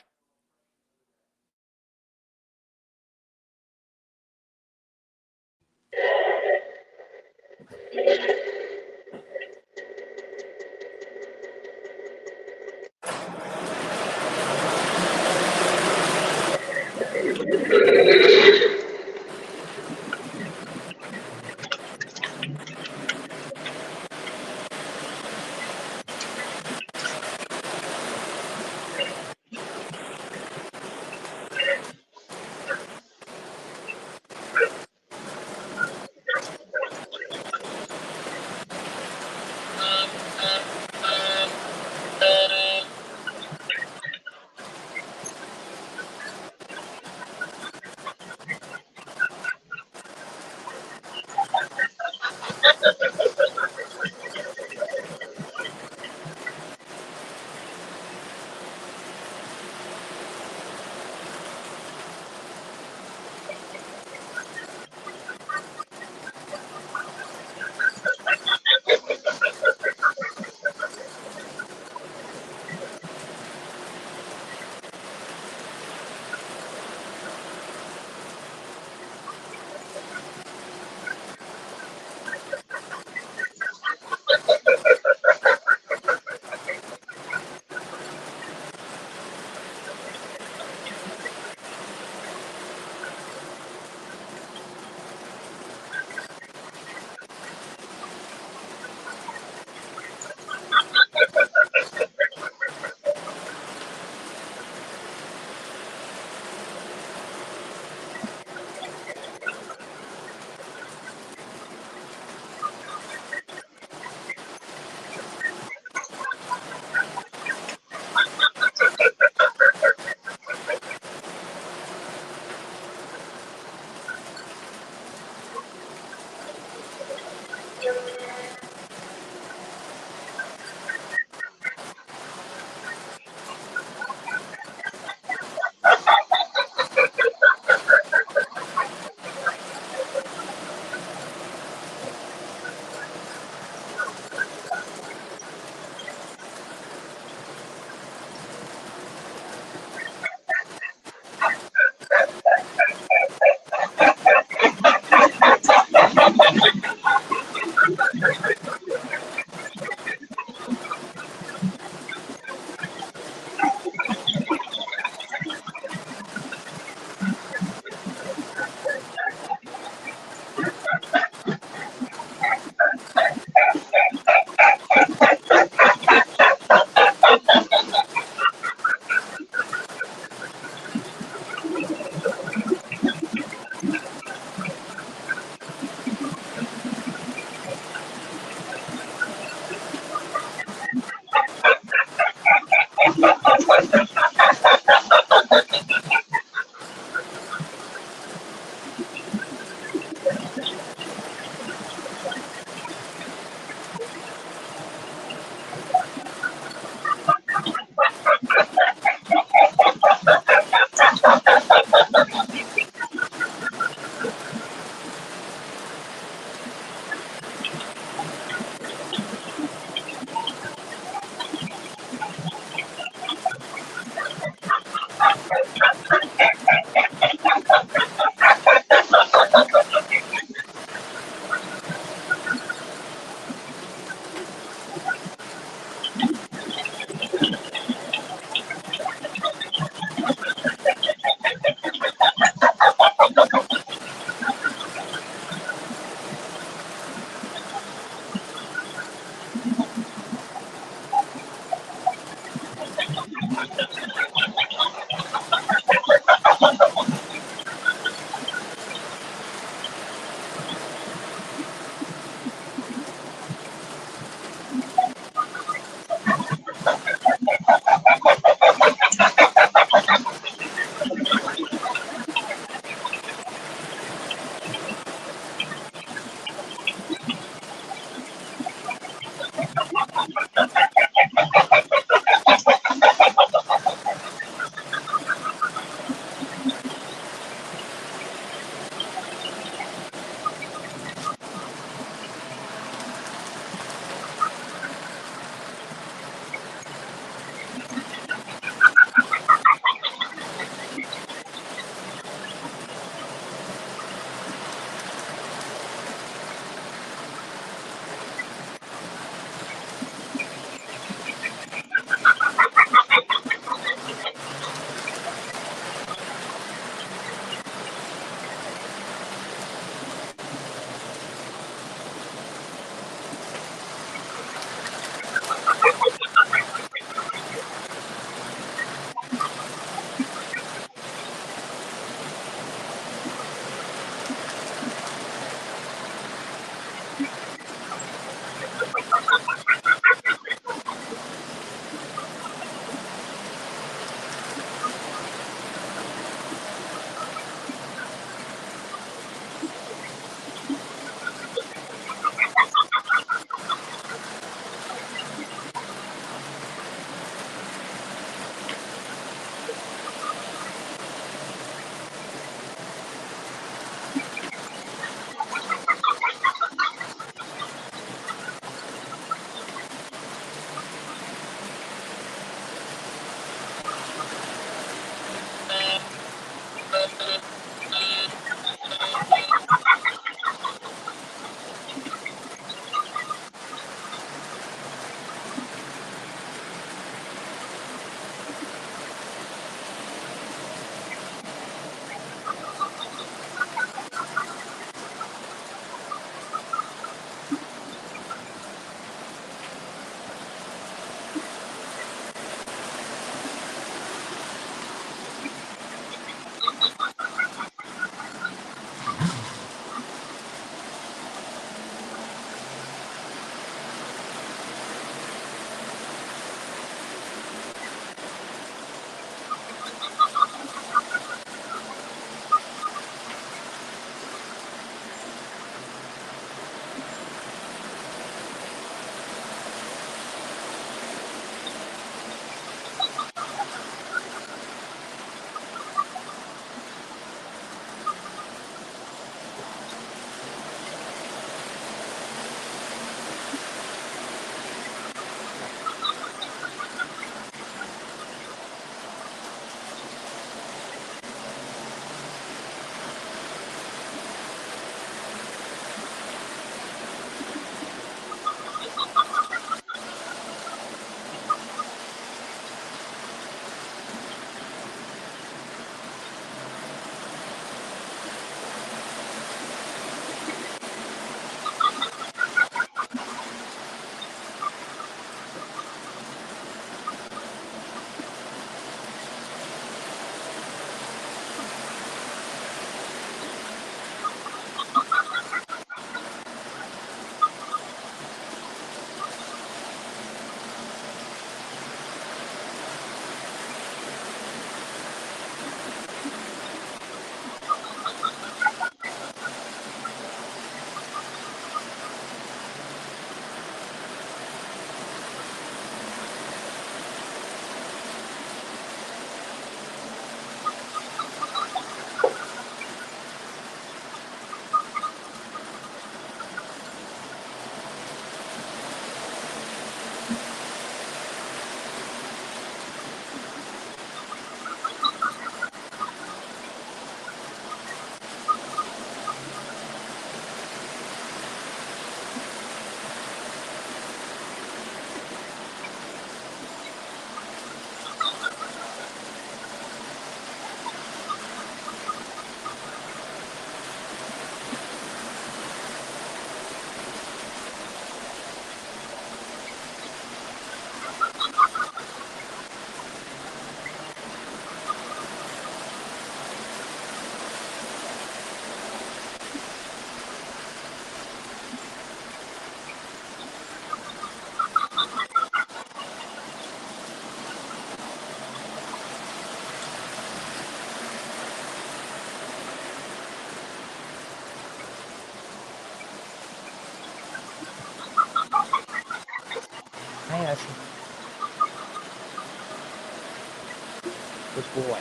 Good boy.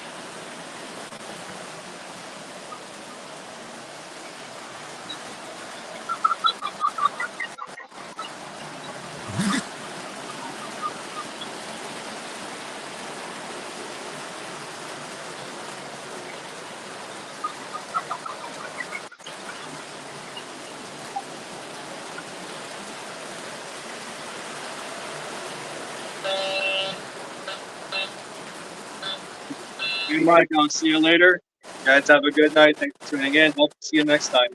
You, Mike. I'll see you later. Guys, have a good night. Thanks for tuning in. Hope to see you next time.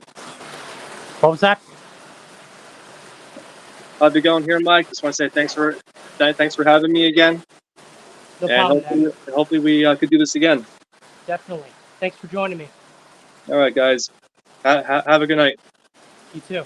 What was that? How'd it going here, Mike? Just want to say thanks for having me again. No And problem, hopefully we could do this again. Definitely. Thanks for joining me. All right, guys. Have a good night. You too.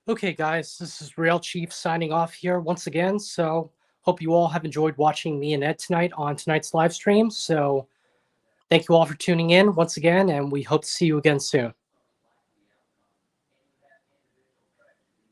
Okay, guys, this is Railchief signing off here once again. So hope you all have enjoyed watching me and Ed tonight on tonight's live stream. So thank you all for tuning in once again, and we hope to see you again soon.